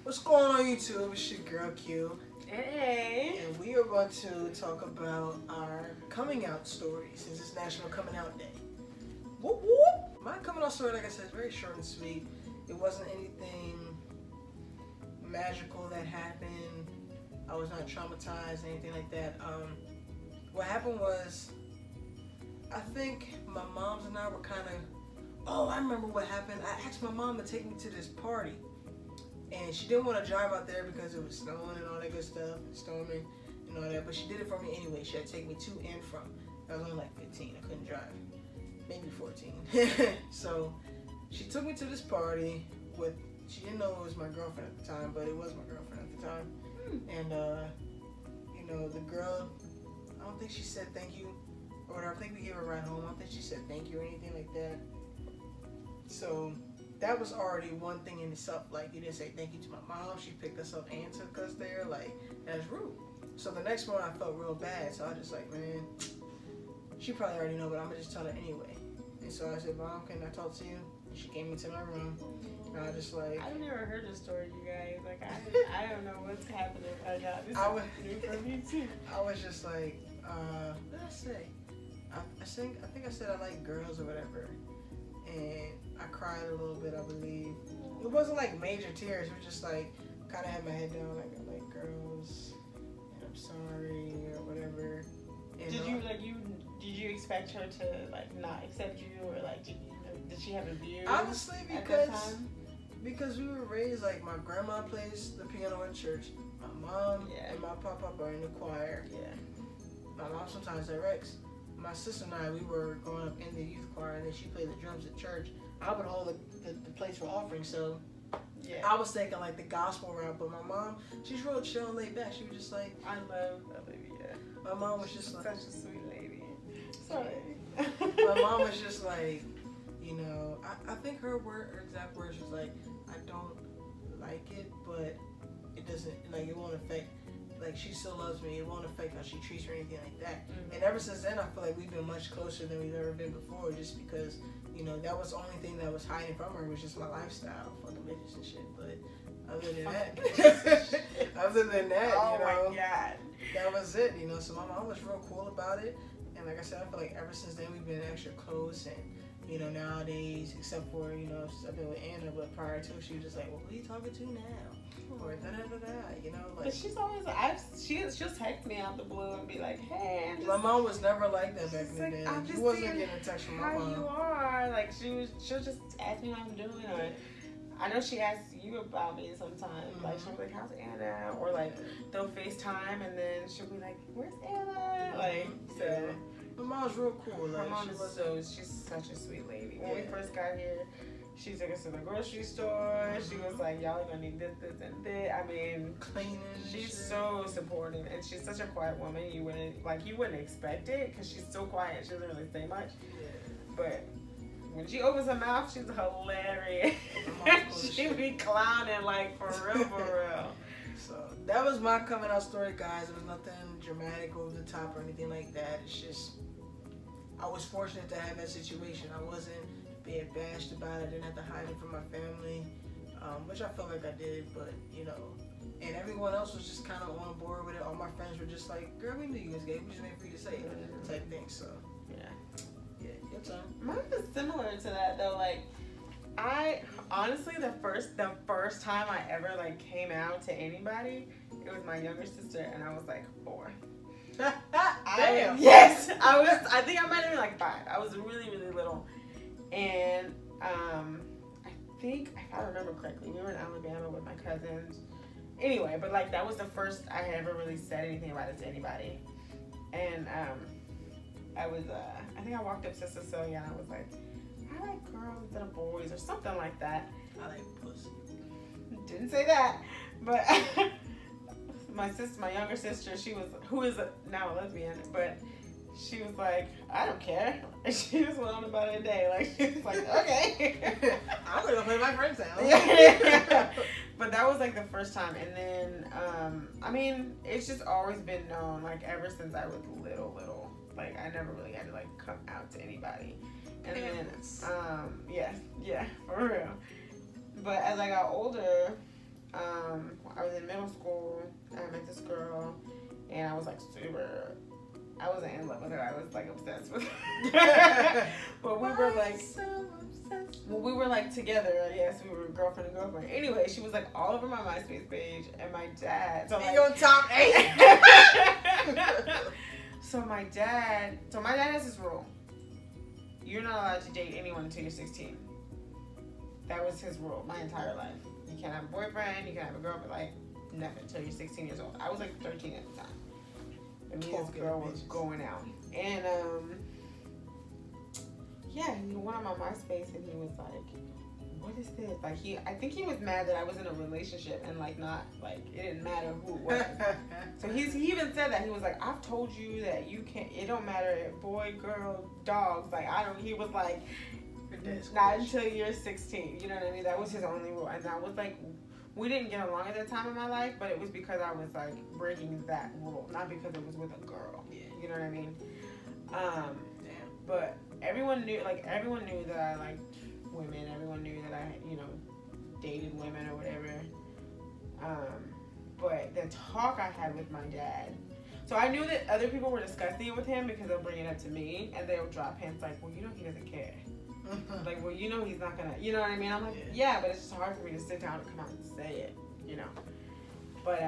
What's going on YouTube? It's your girl Q. Hey. And we are about to talk about our coming out stories since it's National Coming Out Day. Whoop whoop! My coming out story, like I said, is very short and sweet. It wasn't anything magical that happened. I was not traumatized, anything like that. What happened was, I think my moms and I were kind of, I remember what happened. I asked my mom to take me to this party. And she didn't want to drive out there because it was snowing and all that good stuff, storming and all that. But she did it for me anyway. She had to take me to and from. I was only like 15. I couldn't drive. Maybe 14. So she took me to this party with, she didn't know it was my girlfriend at the time, but it was my girlfriend at the time. And, the girl, I don't think she said thank you or whatever. I think we gave her a ride home. I don't think she said thank you or anything like that. So that was already one thing in itself. Like, you didn't say thank you to my mom. She picked us up and took us there. Like, that's rude. So the next morning I felt real bad. So I was just like, man, she probably already know, but I'm going to just tell her anyway. And so I said, Mom, can I talk to you? And she came into my room. And I was just like, I've never heard this story, you guys. Like, I don't know what's happening right now. This is new for me, too. I was just like, what did I say? I think I said I like girls or whatever. And I cried a little bit, I believe. It wasn't like major tears. It was just like, kind of had my head down, like, I like girls, and I'm sorry, or whatever. And Did you expect her to, like, not accept you, or, like, did she have a view? Honestly, at that time? because we were raised, like, my grandma plays the piano in church. My mom and my papa are in the choir. Yeah. My mom sometimes directs. My sister and I, we were growing up in the youth choir, and then she played the drums at church. I would hold the place for offering, so Yeah. I was thinking like the gospel route. But my mom, she's real chill and laid back. She was just like, I love Olivia. my mom was just like, Such a sweet lady. Sorry. my mom was just like, I think her exact words was like, I don't like it, but it doesn't, like, it won't affect, like, she still loves me. It won't affect how she treats me or anything like that. Mm-hmm. And ever since then, I feel like we've been much closer than we've ever been before, just because, that was the only thing that was hiding from her was just my lifestyle, fucking bitches and shit. But other than that, oh my God. that was it, So my mom was real cool about it. And like I said, I feel like ever since then, we've been extra close. And, nowadays, except for, since I've been with Anna, but prior to, she was just like, well, who are you talking to now? Or da-da-da-da, like. But she's always, she'll text me out the blue and be like, hey, My mom was never like that back in the like, day. I'm You just wasn't seeing getting a text from my how mom. you are. Like, she'll just ask me how I'm doing. Or I know she asks you about me sometimes. Mm-hmm. Like, she'll be like, how's Anna? Or, like, they'll FaceTime and then she'll be like, where's Anna? Like, so. My mom's real cool. Her Like, mom she's such a sweet lady. When we Yeah. first got here, she took us to the grocery store. She was like, y'all are gonna need this, this, and this. I mean, cleaning. she's shit. so supportive, and she's such a quiet woman. You wouldn't expect it, because she's so quiet. She doesn't really say much. Yeah. But when she opens her mouth, she's hilarious. She be clowning, like, for real, for real. So that was my coming out story, guys. It was nothing dramatic over the top or anything like that. It's just, I was fortunate to have that situation. I wasn't being bashed about it. I didn't have to hide it from my family, which I felt like I did, but, and everyone else was just kind of on board with it. All my friends were just like, girl, we knew you was gay. We just waiting for you to say it, type thing. So, Yeah. Your turn. Mine is similar to that, though. Like, I honestly, the first time I ever, like, came out to anybody, it was my younger sister, and I was like 4. Damn. Yes, I think I might have been like 5. I was really, really little, and I think, if I remember correctly, we were in Alabama with my cousins. Anyway, but, like, that was the first I had ever really said anything about it to anybody, and I think I walked up to Cecilia and I was like, I like girls instead of boys, or something like that. I like pussy. Didn't say that, but my younger sister, who is now a lesbian, but she was like, I don't care. And she just went on about it a day. Like, she was like, okay. I'm gonna go play my friend's house. Yeah. But that was like the first time. And then, I mean, it's just always been known, like, ever since I was little. Like, I never really had to, like, come out to anybody. And then, yeah, for real. But as I got older, I was in middle school. I met this girl, and I was like I wasn't in love with her. I was like obsessed with her. But we were like, we were like together. I guess we were girlfriend and girlfriend. Anyway, she was like all over my MySpace page, and my dad. So you on top 8. So my dad has this rule. You're not allowed to date anyone until you're 16. That was his rule my entire life. You can't have a boyfriend, you can't have a girlfriend, like nothing until you're 16 years old. I was like 13 at the time. And me and this girl was going out. And yeah, he went on my MySpace and he was like, what is this? Like I think he was mad that I was in a relationship and like not like it didn't matter who it was. So he even said that. He was like, I've told you that you can't, it don't matter if boy, girl, dogs, like he was like, not until you're 16. You know what I mean? That was his only rule. And that was like, we didn't get along at that time in my life, but it was because I was like breaking that rule, not because it was with a girl. Yeah. You know what I mean? But everyone knew that I liked women. Everyone knew that I, dated women or whatever. But the talk I had with my dad, so I knew that other people were discussing it with him because they'll bring it up to me and they'll drop hints like, well, he doesn't care. Like, well, he's not gonna, you know what I mean? I'm like, yeah, but it's just hard for me to sit down and come out and say it, But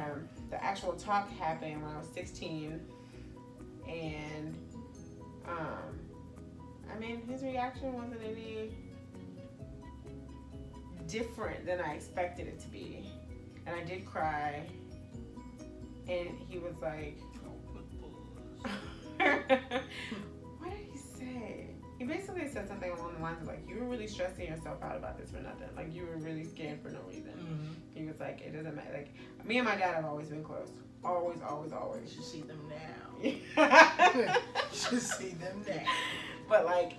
the actual talk happened when I was 16, and his reaction wasn't any different than I expected it to be, and I did cry, and he was like, what did he say? He basically said something along the lines of like, you were really stressing yourself out about this for nothing. Like, you were really scared for no reason. Mm-hmm. He was like, it doesn't matter. Like, me and my dad have always been close. Always. You should see them now. You should see them now. But like,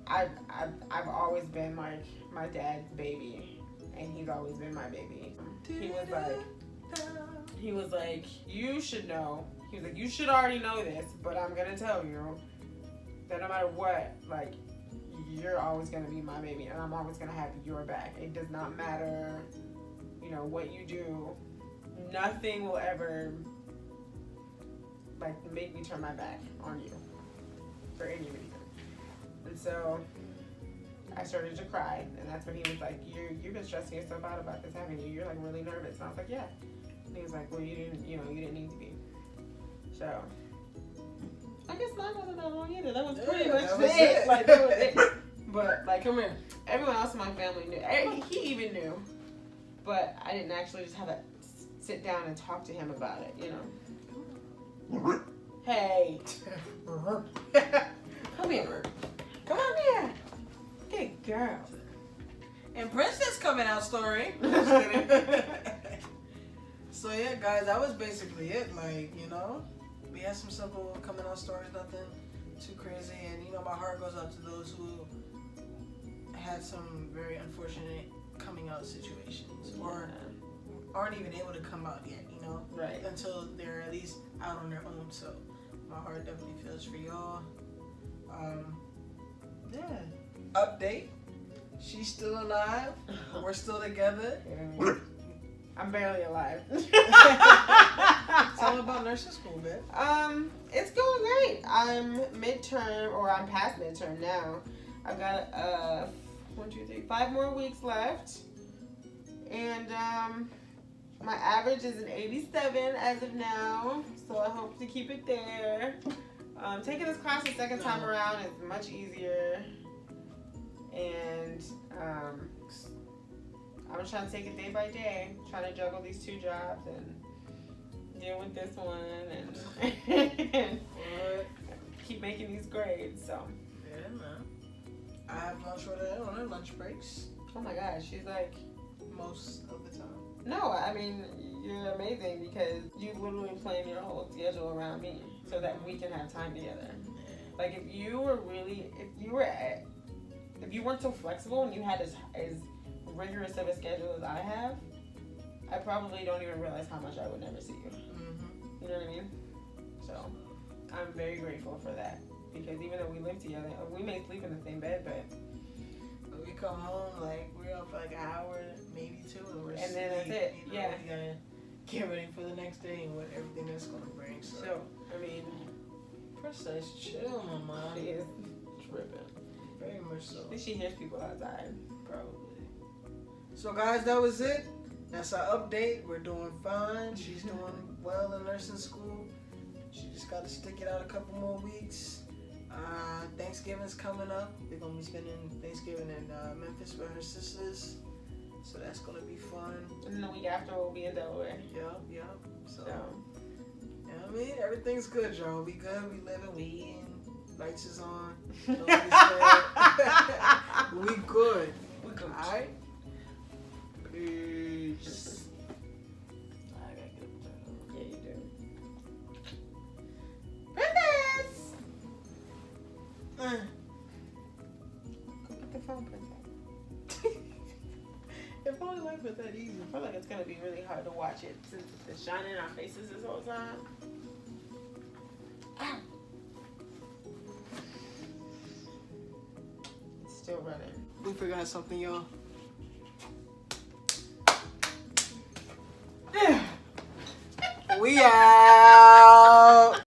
I've always been like my dad's baby, and he's always been my baby. He was like, you should know. He was like, you should already know this, but I'm gonna tell you that no matter what, like, you're always gonna be my baby, and I'm always gonna have your back. It does not matter, what you do. Nothing will ever, like, make me turn my back on you for any reason. And so I started to cry, and that's when he was like, you've been stressing yourself out about this, haven't you? You're like really nervous. And I was like, yeah. And he was like, well, you didn't need to be. So I guess mine wasn't that long either. That was pretty much it. Like, that was it. But like, come here. Everyone else in my family knew. He even knew. But I didn't actually just have to sit down and talk to him about it, Hey. Come here. Come on here. Good girl. And Princess coming out story. So yeah, guys, that was basically it. Like, we had some simple coming out stories, nothing too crazy. And my heart goes out to those who had some very unfortunate coming out situations or aren't even able to come out yet, right, until they're at least out on their own. So my heart definitely feels for y'all. Update. She's still alive. We're still together. I'm barely alive. Tell me about nursing school, man. It's going great. I'm past midterm now. I've got 5 more weeks left, and my average is an 87 as of now. So I hope to keep it there. Taking this class the second time around is much easier, and I'm trying to take it day by day, trying to juggle these 2 jobs and deal with this one and keep making these grades. So yeah, man. I have lunch with her on her lunch breaks. Oh my gosh, she's like most of the time. No, I mean, you're amazing because you literally plan your whole schedule around me so that we can have time together. Like, if you weren't so flexible and you had as rigorous of a schedule as I have, I probably don't even realize how much I would never see you. Mm-hmm. You know what I mean? So I'm very grateful for that, because even though we live together, we may sleep in the same bed, but we come home, like, we're up for like an hour, maybe 2, and then That's it. You know, Yeah. we gotta get ready for the next day and what everything that's gonna bring. So, I mean, Princess, chill, mama. she is tripping. Very much so. At least she hears people outside. Probably. So, guys, that was it. That's our update. We're doing fine. She's doing well in nursing school. She just got to stick it out a couple more weeks. Thanksgiving's coming up. We're going to be spending Thanksgiving in Memphis with her sisters. So that's going to be fun. And the week after, we'll be in Delaware. Yep. So, So, you know what I mean? Everything's good, y'all. We good. We living. We eating. Lights is on. Nobody's sad. We good. we go. Alright? Peace. I gotta get up. Yeah, you do. Princess! Go get the phone, Princess. If only life was that easy. I feel like it's gonna be really hard to watch it since it's shining in our faces this whole time. Ah. It's still running. We forgot something, y'all. We are